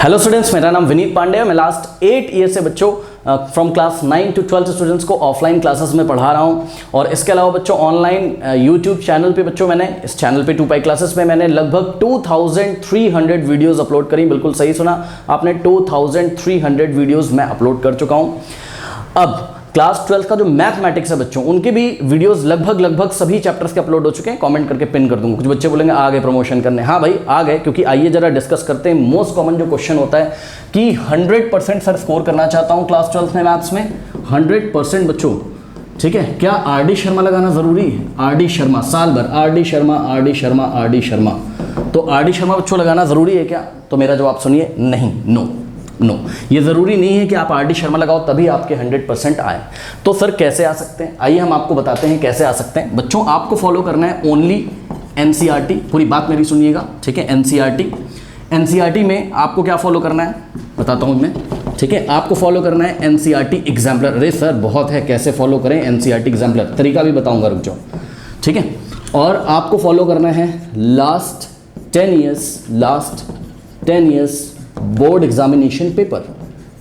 Hello students, मेरा नाम विनीत पांडे है। मैं लास्ट 8 ईयर से बच्चों फ्रॉम क्लास 9 to 12 स्टूडेंट्स को ऑफलाइन क्लासेस में पढ़ा रहा हूं और इसके अलावा बच्चों ऑनलाइन यूट्यूब चैनल पे बच्चों मैंने इस चैनल पे 2पाई क्लासेस में मैंने लगभग 2300 वीडियोस अपलोड करी। बिल्कुल सही सुना आपने, 2300 वीडियोस मैं अपलोड कर चुका हूं। अब क्लास 12 का जो मैथमेटिक्स है बच्चों, उनके भी वीडियोस लगभग सभी चैप्टर्स के अपलोड हो चुके हैं। कमेंट करके पिन कर दूंगा। कुछ बच्चे बोलेंगे आ गए प्रमोशन करने। हाँ भाई आ गए, क्योंकि आइए जरा डिस्कस करते हैं। मोस्ट कॉमन जो क्वेश्चन होता है कि 100% सर स्कोर करना चाहता हूं क्लास 12 में मैथ्स में, 100% बच्चों, ठीक है, क्या आरडी शर्मा लगाना जरूरी है? आरडी शर्मा साल भर, RD Sharma RD Sharma RD Sharma, तो आरडी शर्मा बच्चों लगाना जरूरी है क्या? तो मेरा जवाब सुनिए, नहीं, नो, ये ज़रूरी नहीं है कि आप आरडी शर्मा लगाओ तभी आपके 100% आए। तो सर कैसे आ सकते हैं? आइए हम आपको बताते हैं कैसे आ सकते हैं। बच्चों आपको फॉलो करना है ओनली एनसीईआरटी। पूरी बात मेरी सुनिएगा, ठीक है। एनसीईआरटी में आपको क्या फॉलो करना है बताता हूँ मैं, ठीक है। आपको फॉलो करना है एनसीईआरटी एग्जाम्पलर। अरे सर बहुत है, कैसे फॉलो करें एनसीईआरटी एग्जाम्पलर? तरीका भी बताऊँगा, रुक जाओ, ठीक है। और आपको फॉलो करना है last 10 years board examination paper,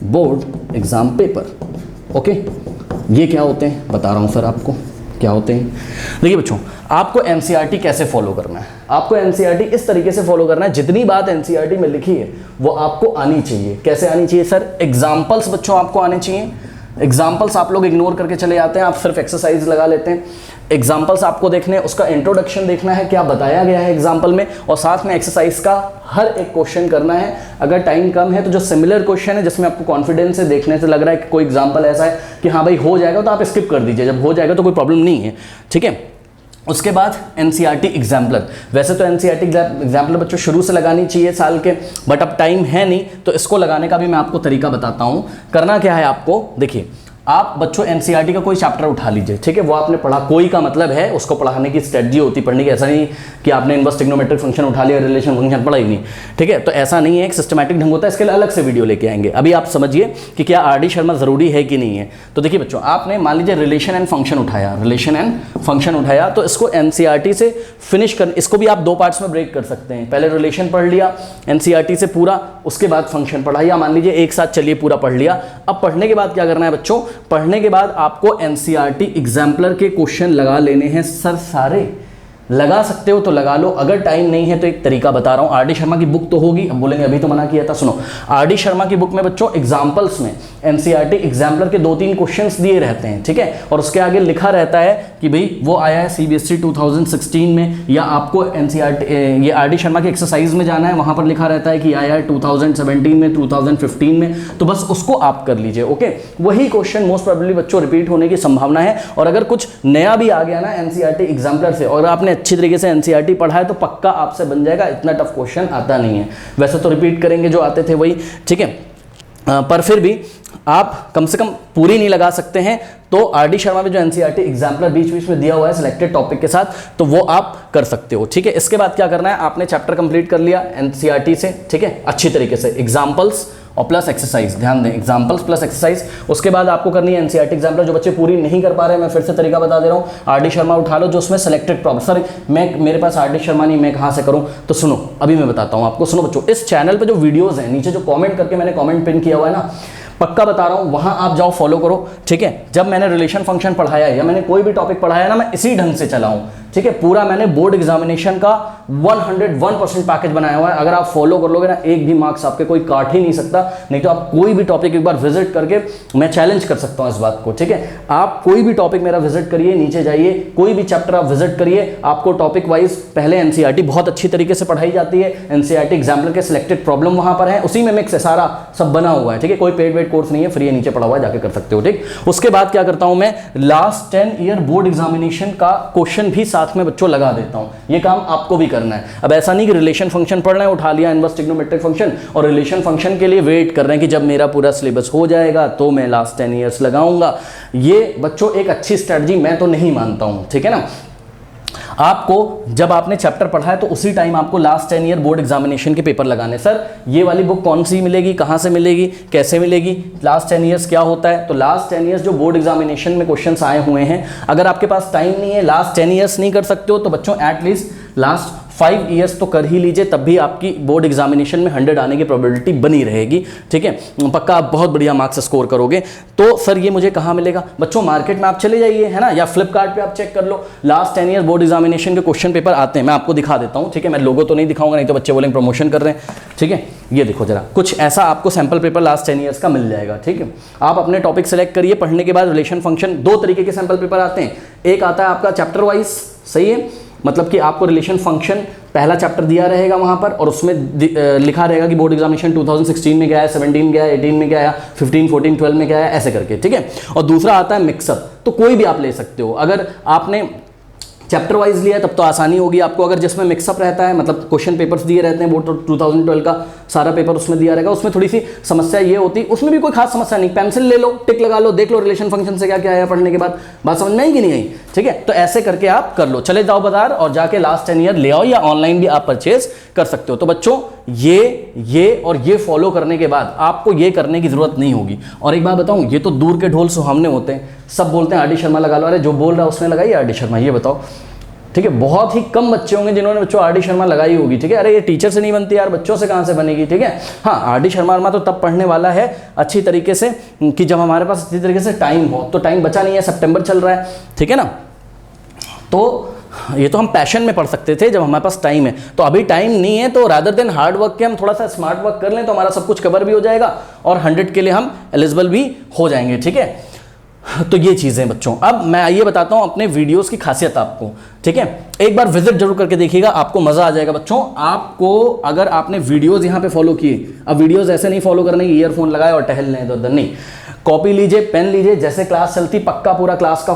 board exam paper, okay. ये क्या होते हैं बता रहा हूं सर आपको क्या होते हैं। देखिए बच्चों, आपको एनसीईआरटी कैसे फॉलो करना है? आपको एनसीईआरटी इस तरीके से फॉलो करना है, जितनी बात एनसीईआरटी में लिखी है वो आपको आनी चाहिए। कैसे आनी चाहिए सर? एग्जाम्पल्स बच्चों आपको आने चाहिए। एग्जाम्पल्स आप लोग इग्नोर करके चले जाते हैं, आप सिर्फ एक्सरसाइज लगा लेते हैं। एग्जाम्पल्स आपको देखने हैं, उसका इंट्रोडक्शन देखना है, क्या बताया गया है एग्जाम्पल में, और साथ में एक्सरसाइज का हर एक क्वेश्चन करना है। अगर टाइम कम है तो जो सिमिलर क्वेश्चन है जिसमें आपको कॉन्फिडेंस है, देखने से लग रहा है कि कोई एग्जाम्पल ऐसा है कि हाँ भाई हो जाएगा, तो आप स्किप कर दीजिए। जब हो जाएगा तो कोई प्रॉब्लम नहीं है, ठीक है। उसके बाद एनसीईआरटी एग्जाम्पलर। वैसे तो एनसीईआरटी एग्जाम्पलर बच्चों शुरू से लगानी चाहिए साल के, बट अब टाइम है नहीं, तो इसको लगाने का भी मैं आपको तरीका बताता हूँ। करना क्या है आपको, देखिए आप बच्चों एनसीईआरटी का कोई चैप्टर उठा लीजिए, ठीक है। वो आपने पढ़ा, कोई का मतलब है उसको पढ़ाने की स्ट्रेटजी होती पढ़ने की। ऐसा नहीं कि आपने इनवर्स ट्रिग्नोमेट्रिक फंक्शन उठा लिया, रिलेशन फंक्शन पढ़ा ही नहीं, ठीक है। तो ऐसा नहीं है, एक सिस्टमैटिक ढंग होता है, इसके लिए अलग से वीडियो लेके आएंगे। अभी आप समझिए कि क्या आरडी शर्मा जरूरी है कि नहीं है। तो देखिए बच्चों, आपने मान लीजिए रिलेशन एंड फंक्शन उठाया, तो इसको एनसीईआरटी से फिनिश कर, इसको भी आप 2 पार्ट्स में ब्रेक कर सकते हैं। पहले रिलेशन पढ़ लिया एनसीईआरटी से पूरा, उसके बाद फंक्शन पढ़ा, या मान लीजिए एक साथ चलिए पूरा पढ़ लिया। अब पढ़ने के बाद क्या करना है बच्चों? पढ़ने के बाद आपको एनसीईआरटी एग्जाम्पलर के क्वेश्चन लगा लेने हैं सर सारे। लगा सकते हो तो लगा लो, अगर टाइम नहीं है तो एक तरीका बता रहा हूं। आरडी शर्मा की बुक तो होगी, अब बोलेंगे अभी तो मना किया था। सुनो, आरडी शर्मा की बुक में बच्चों एग्जाम्पल्स में एनसीईआरटी एग्जाम्पलर के 2-3 क्वेश्चंस दिए रहते हैं, ठीक है। और उसके आगे लिखा रहता है कि भाई वो आया है सीबीएसई 2016 में, या आपको एनसीईआरटी ये आरडी शर्मा की एक्सरसाइज में जाना है, वहां पर लिखा रहता है कि आया है 2017 में, 2015 में। तो बस उसको आप कर लीजिए, ओके। वही क्वेश्चन मोस्ट प्रोबेबली बच्चों रिपीट होने की संभावना है। और अगर कुछ नया भी आ गया ना एनसीईआरटी एग्जाम्पलर से, और आपने अच्छी तरीके से एनसीईआरटी पढ़ा है, तो पक्का आपसे बन जाएगा। इतना टफ क्वेश्चन आता नहीं है। वैसे तो रिपीट करेंगे जो आते थे वही, ठीक है। पर फिर भी आप कम से कम पूरी नहीं लगा सकते हैं, तो आरडी शर्मा में जो एनसीईआरटी एग्जाम्पलर बीच बीच में दिया हुआ है सिलेक्टेड टॉपिक के साथ, तो वो आप कर सकते हो, ठीक है। इसके बाद क्या करना है, आपने चैप्टर कंप्लीट कर लिया एनसीईआरटी से, ठीक है, अच्छी तरीके से, एग्जाम्पल्स और प्लस एक्सरसाइज, ध्यान दें, एग्जाम्पल्स प्लस एक्सरसाइज। उसके बाद आपको करनी है एनसीईआरटी एग्जाम्पलर। जो बच्चे पूरी नहीं कर पा रहे हैं, मैं फिर से तरीका बता दे रहा हूँ, आरडी शर्मा उठा लो जो उसमें सिलेक्टेड प्रॉब्लम। सर मेरे पास आरडी शर्मा नहीं, मैं कहाँ से करूँ? तो सुनो, अभी मैं बताता हूँ आपको। सुनो बच्चों, इस चैनल पर जो वीडियोज़ हैं, नीचे जो कॉमेंट करके मैंने कॉमेंट पिन किया हुआ है ना, पक्का बता रहा हूं, वहां आप जाओ फॉलो करो, ठीक है। जब मैंने रिलेशन फंक्शन पढ़ाया है या मैंने कोई भी टॉपिक पढ़ाया ना, मैं इसी ढंग से चला हूं, ठीक है। पूरा मैंने बोर्ड एग्जामिनेशन का 101% पैकेज बनाया हुआ है। अगर आप फॉलो कर लोगे ना, एक भी मार्क्स आपके कोई काट ही नहीं सकता। नहीं तो आप कोई भी टॉपिक एक बार विजिट करके, मैं चैलेंज कर सकता हूं इस बात को, ठीक है। आप कोई भी टॉपिक मेरा विजिट करिए, नीचे जाइए, कोई भी चैप्टर आप विजिट करिए, आपको टॉपिक वाइज पहले एनसीईआरटी बहुत अच्छी तरीके से पढ़ाई जाती है। एनसीईआरटी एग्जाम्पलर के सिलेक्टेड प्रॉब्लम वहां पर है, उसी में मिक्स है, सारा सब बना हुआ है, ठीक है। कोई पेड वेड कोर्स नहीं है, फ्री है, नीचे पढ़ा हुआ है, जाके कर सकते हो, ठीक। उसके बाद क्या करता हूं मैं, लास्ट 10 ईयर बोर्ड एग्जामिनेशन का क्वेश्चन भी साथ में बच्चों लगा देता हूं। ये काम आपको भी करना है। अब ऐसा नहीं कि रिलेशन फंक्शन पढ़ना है, उठा लिया इनवर्स ट्रिग्नोमेट्रिक फंक्शन, और रिलेशन फंक्शन के लिए वेट कर रहे हैं कि जब मेरा पूरा सिलेबस हो जाएगा तो मैं लास्ट 10 ईयर्स लगाऊंगा। ये बच्चों एक अच्छी स्ट्रेटजी मैं तो नहीं मानता हूं, ठीक है ना। आपको जब आपने चैप्टर पढ़ा है तो उसी टाइम आपको लास्ट 10 ईयर बोर्ड एग्जामिनेशन के पेपर लगाने। सर ये वाली बुक कौन सी मिलेगी, कहाँ से मिलेगी, कैसे मिलेगी, लास्ट 10 ईयर्स क्या होता है? तो लास्ट 10 ईयर्स जो बोर्ड एग्जामिनेशन में क्वेश्चंस आए हुए हैं, अगर आपके पास टाइम नहीं है, लास्ट 10 ईयर्स नहीं कर सकते हो, तो बच्चों एटलीस्ट लास्ट 5 ईयर्स तो कर ही लीजिए, तब भी आपकी बोर्ड एग्जामिनेशन में 100 आने की प्रोबेबिलिटी बनी रहेगी, ठीक है, पक्का आप बहुत बढ़िया मार्क्स स्कोर करोगे। तो सर ये मुझे कहाँ मिलेगा? बच्चों मार्केट में आप चले जाइए, है ना, या फ्लिपकार्ट पे आप चेक कर लो, लास्ट 10 ईयर बोर्ड एग्जामिनेशन के क्वेश्चन पेपर आते हैं, मैं आपको दिखा देता हूँ, ठीक है, मैं लोगों तो नहीं दिखाऊंगा, नहीं तो बच्चे बोलेंगे प्रमोशन कर रहे हैं, ठीक है। ये देखो जरा, कुछ ऐसा आपको सैंपल पेपर लास्ट 10 ईयर्स का मिल जाएगा, ठीक है। आप अपने टॉपिक सेलेक्ट करिए, पढ़ने के बाद रिलेशन फंक्शन, 2 तरीके के सैंपल पेपर आते हैं, एक आता है आपका चैप्टर वाइज, सही है, मतलब कि आपको रिलेशन फंक्शन पहला चैप्टर दिया रहेगा वहां पर, और उसमें लिखा रहेगा कि बोर्ड एग्जामिनेशन 2016 में गया है, 17 गया है, 18 में गया है, 15, 14, 12 में गया है, ऐसे करके, ठीक है। और दूसरा आता है मिक्सअप, तो कोई भी आप ले सकते हो। अगर आपने चैप्टर वाइज लिया है तब तो आसानी होगी आपको, अगर जिसमें मिक्सअप रहता है, मतलब क्वेश्चन पेपर्स दिए रहते हैं, वो 2012 का सारा पेपर उसमें दिया रहेगा, उसमें थोड़ी सी समस्या ये होती, उसमें भी कोई खास समस्या नहीं, पेंसिल ले लो, टिक लगा लो, देख लो रिलेशन फंक्शन से क्या क्या आया पढ़ने के बाद, बात समझ में आई कि नहीं आई, ठीक है। तो ऐसे करके आप कर लो, चले जाओ बाजार और जाके लास्ट 10 ईयर ले आओ, या ऑनलाइन भी आप परचेज कर सकते हो। तो बच्चों ये और ये फॉलो करने के बाद आपको ये करने की जरूरत नहीं होगी। और एक बात बताऊं, ये तो दूर के ढोल सुहावने होते हैं, सब बोलते हैं आर डी शर्मा लगा लो, अरे जो बोल रहा है उसने लगाई आर डी शर्मा, ये बताओ, ठीक है। बहुत ही कम बच्चे होंगे जिन्होंने बच्चों आर डी शर्मा लगाई होगी, ठीक है। अरे ये टीचर से नहीं बनती यार, बच्चों से कहाँ से बनेगी, ठीक है। हाँ, आर डी शर्मा तो तब पढ़ने वाला है अच्छी तरीके से कि जब हमारे पास अच्छी तरीके से टाइम हो, तो टाइम बचा नहीं है, सितंबर चल रहा है, ठीक है ना। तो ये तो हम पैशन में पढ़ सकते थे जब हमारे पास टाइम है, तो अभी टाइम नहीं है, तो रादर देन हार्ड वर्क के हम थोड़ा सा स्मार्ट वर्क कर लें, तो हमारा सब कुछ कवर भी हो जाएगा और 100 के लिए हम एलिजिबल भी हो जाएंगे, ठीक है। तो ये चीज़ें बच्चों, अब मैं आइए बताता हूं अपने वीडियोस की खासियत आपको, ठीक है। एक बार विजिट जरूर करके देखिएगा, आपको मजा आ जाएगा बच्चों। आपको अगर आपने वीडियोस यहां पे फॉलो किए, अब वीडियोस ऐसे नहीं फॉलो करने की ईयरफोन लगाए और टहल लें इधर-उधर, नहीं, कॉपी लीजिए, पेन लीजिए, जैसे क्लास चलती पक्का पूरा क्लास का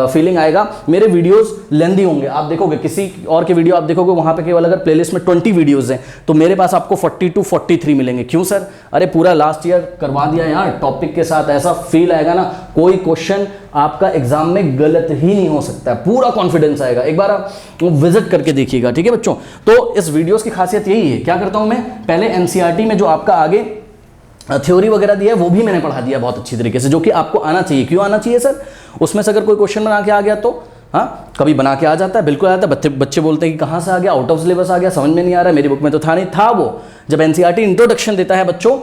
फीलिंग आएगा। मेरे वीडियोस लेंदी होंगे, आप देखोगे किसी और के वीडियो आप देखोगे वहां पे केवल अगर प्लेलिस्ट में 20 वीडियोस हैं, तो मेरे पास आपको 42 43 मिलेंगे। क्यों सर? अरे पूरा लास्ट ईयर करवा दिया यार टॉपिक के साथ, ऐसा फील आएगा ना, कोई क्वेश्चन आपका एग्जाम में गलत ही नहीं हो सकता है, पूरा कॉन्फिडेंस आएगा। एक बार आप विजिट करके देखिएगा, ठीक है बच्चों। तो इस वीडियोस की खासियत यही है, क्या करता हूं मैं, पहले एनसीईआरटी में जो आपका आगे थ्योरी वगैरह दिया है वो भी मैंने पढ़ा दिया बहुत अच्छी तरीके से, जो कि आपको आना चाहिए। क्यों आना चाहिए सर? उसमें से अगर कोई क्वेश्चन बना के आ गया तो, हाँ, कभी बना के आ जाता है, बिल्कुल आ जाता है, बच्चे बोलते हैं कि कहाँ से आ गया, आउट ऑफ सिलेबस आ गया, समझ में नहीं आ रहा है, मेरी बुक में तो था नहीं, था वो जब एनसीईआरटी इंट्रोडक्शन देता है बच्चों,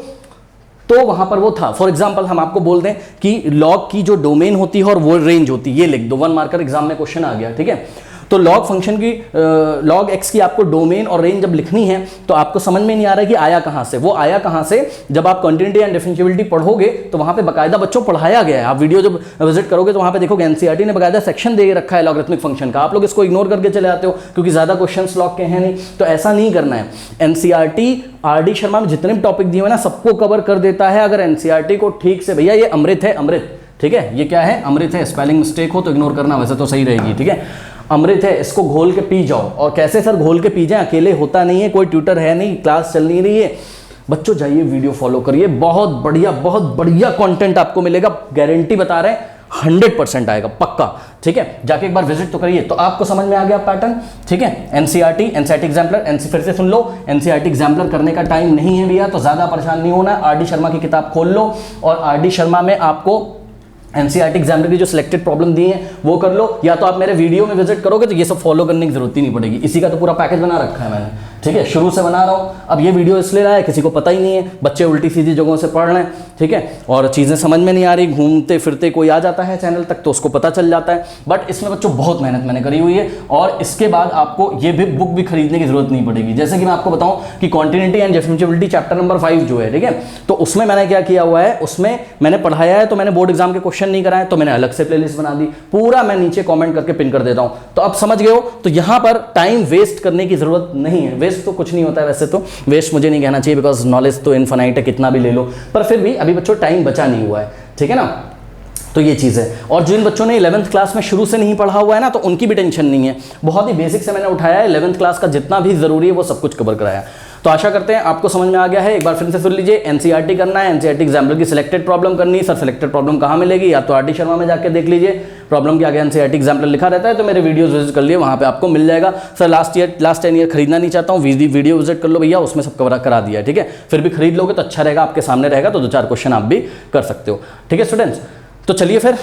तो वहां पर वो था। फॉर एग्जाम्पल हम आपको बोल दें कि लॉग की जो डोमेन होती है और वो रेंज होती है, ये लिख दो, 1 मार्कर एग्जाम में क्वेश्चन आ गया, ठीक है। तो लॉग फंक्शन की लॉग एक्स की आपको डोमेन और रेंज जब लिखनी है, तो आपको समझ में नहीं आ रहा है कि आया कहां से, वो आया कहां से, जब आप कंटिन्यूटी एंड डिफरेंशिएबिलिटी पढ़ोगे तो वहां पे बकायदा बच्चों पढ़ाया गया है। आप वीडियो जब विजिट करोगे तो वहां पे देखोगे एनसीईआरटी ने बकायदा सेक्शन दे रखा है लॉगरिथमिक फंक्शन का, आप लोग इसको इग्नोर करके चले आते हो क्योंकि ज्यादा क्वेश्चंस लॉग के हैं नहीं। तो ऐसा नहीं करना है। एनसीईआरटी आर डी शर्मा में जितने भी टॉपिक दिए हुए ना सबको कवर कर देता है, अगर एनसीईआरटी को ठीक से, भैया ये अमृत है, अमृत, ठीक है, ये क्या है, अमृत है। स्पेलिंग मिस्टेक हो तो इग्नोर करना, वैसे तो सही रहेगी, ठीक है। अमृत है, इसको घोल के पी जाओ। और कैसे सर घोल के पी जाए? अकेले होता नहीं है, कोई ट्यूटर है नहीं, क्लास चल नहीं रही है, बच्चों जाइए वीडियो फॉलो करिए, बहुत बढ़िया कंटेंट आपको मिलेगा, गारंटी बता रहे हैं, 100% आएगा पक्का, ठीक है। जाके एक बार विजिट तो करिए। तो आपको समझ में आ गया पैटर्न, ठीक है। एनसीईआरटी एग्जाम्पलर, फिर से सुन लो, एनसीईआरटी एग्जाम्पलर करने का टाइम नहीं है भैया, तो ज्यादा परेशान नहीं होना, आर डी शर्मा की किताब खोल लो और आर डी शर्मा में आपको एनसीईआरटी एग्जाम्पलर की जो सिलेक्टेड प्रॉब्लम दी है वो कर लो, या तो आप मेरे वीडियो में विजिट करोगे तो ये सब फॉलो करने की जरूरत ही नहीं पड़ेगी, इसी का तो पूरा पैकेज बना रखा है मैंने, ठीक है, शुरू से बना रहा हूँ। अब ये वीडियो इसलिए रहा है, किसी को पता ही नहीं है, बच्चे उल्टी सीधी जगहों से पढ़ रहे हैं, ठीक है, और चीज़ें समझ में नहीं आ रही, घूमते फिरते कोई आ जाता है चैनल तक तो उसको पता चल जाता है। बट इसमें बच्चों बहुत मेहनत मैंने करी हुई है, और इसके बाद आपको ये भी बुक भी खरीदने की जरूरत नहीं पड़ेगी। जैसे कि मैं आपको बताऊं कि continuity and differentiability chapter number 5 जो है, ठीक है, तो उसमें मैंने क्या किया हुआ है, उसमें मैंने पढ़ाया है, तो मैंने बोर्ड एग्जाम के क्वेश्चन नहीं कराए, तो मैंने अलग से प्लेलिस्ट बना दी, पूरा मैं नीचे कमेंट करके पिन कर देता हूं। तो अब समझ गए हो, तो यहां पर टाइम वेस्ट करने की जरूरत नहीं है। वेस्ट तो कुछ नहीं होता है, वैसे तो वेस्ट मुझे नहीं कहना चाहिए, बिकॉज नॉलेज तो इनफाइनाइट है, कितना भी ले लो, पर फिर भी अभी बच्चों टाइम बचा नहीं हुआ है, ठीक है ना। तो ये चीज़ है। और जिन बच्चों ने 11th क्लास में शुरू से नहीं पढ़ा हुआ है ना, तो उनकी भी टेंशन नहीं है, बहुत ही बेसिक से मैंने उठाया है, 11th क्लास का जितना भी जरूरी है वो सब कुछ कवर कराया। तो आशा करते हैं आपको समझ में आ गया है। एक बार फिर से सुन लीजिए, एनसीईआरटी करना है, एनसीईआरटी एग्जाम्पल की सिलेक्टेड प्रॉब्लम करनी है। सर सिलेक्टेड प्रॉब्लम कहाँ मिलेगी? या तो आर डी शर्मा में जाके देख लीजिए, प्रॉब्लम के आगे एनसीईआरटी एग्जाम्पल लिखा रहता है, तो मेरे वीडियोस विजिट कर लिए, वहाँ पे आपको मिल जाएगा। सर लास्ट 10 ईयर खरीदना नहीं चाहता हूँ, वीडियो विजिट कर लो भैया, उसमें सब कवर करा दिया है, ठीक है। फिर भी खरीद लोगे तो अच्छा रहेगा, आपके सामने रहेगा, तो 2-4 क्वेश्चन आप भी कर सकते हो, ठीक है स्टूडेंट्स। तो चलिए फिर,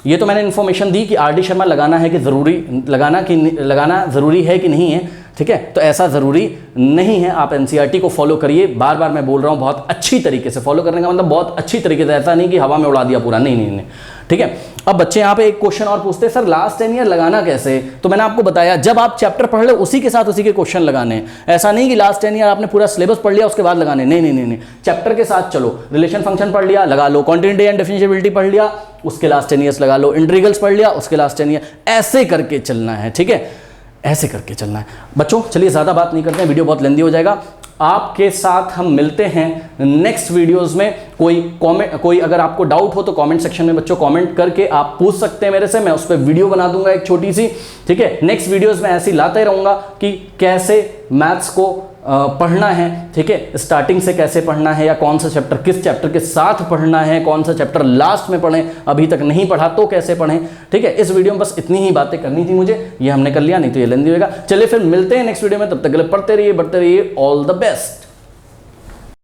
ये तो मैंने इन्फॉर्मेशन दी कि आर डी शर्मा लगाना है कि लगाना ज़रूरी है कि नहीं है, ठीक है। तो ऐसा ज़रूरी नहीं है, आप एनसीईआरटी को फॉलो करिए, बार बार मैं बोल रहा हूँ, बहुत अच्छी तरीके से फॉलो करने का मतलब बहुत अच्छी तरीके से, ऐसा नहीं कि हवा में उड़ा दिया पूरा, नहीं नहीं नहीं, ठीक है। अब बच्चे यहाँ पे एक क्वेश्चन और पूछते हैं, सर लास्ट 10 ईयर लगाना कैसे? तो मैंने आपको बताया, जब आप चैप्टर पढ़ ले उसी के साथ उसी के क्वेश्चन लगाने हैं। ऐसा नहीं कि लास्ट 10 ईयर आपने पूरा सिलेबस पढ़ लिया उसके बाद लगाने, नहीं नहीं नहीं नहीं, चैप्टर के साथ चलो। रिलेशन फंक्शन पढ़ लिया, लगा लो। कॉन्टिन्यूटी एंड डिफरेंशिएबिलिटी पढ़ लिया, उसके लास्ट 10 ईयर्स लगा लो। इंटीग्रल्स पढ़ लिया, उसके लास्ट 10 ईयर, ऐसे करके चलना है, ठीक है, ऐसे करके चलना है बच्चों। चलिए ज़्यादा बात नहीं करते हैं, वीडियो बहुत लेंदी हो जाएगा। आपके साथ हम मिलते हैं नेक्स्ट वीडियोस में। कोई अगर आपको डाउट हो तो कमेंट सेक्शन में बच्चों कमेंट करके आप पूछ सकते हैं मेरे से, मैं उस पर वीडियो बना दूंगा एक छोटी सी, ठीक है। नेक्स्ट वीडियोस में ऐसे ही लाते रहूंगा कि कैसे मैथ्स को पढ़ना है, ठीक है, स्टार्टिंग से कैसे पढ़ना है, या कौन सा चैप्टर किस चैप्टर के साथ पढ़ना है, कौन सा चैप्टर लास्ट में पढ़ें, अभी तक नहीं पढ़ा तो कैसे पढ़ें, ठीक है। इस वीडियो में बस इतनी ही बातें करनी थी मुझे, ये हमने कर लिया, नहीं तो ये लेंदी होगा। चलिए फिर मिलते हैं नेक्स्ट वीडियो में, तब तक के लिए पढ़ते रहिए, बढ़ते रहिए, ऑल द बेस्ट।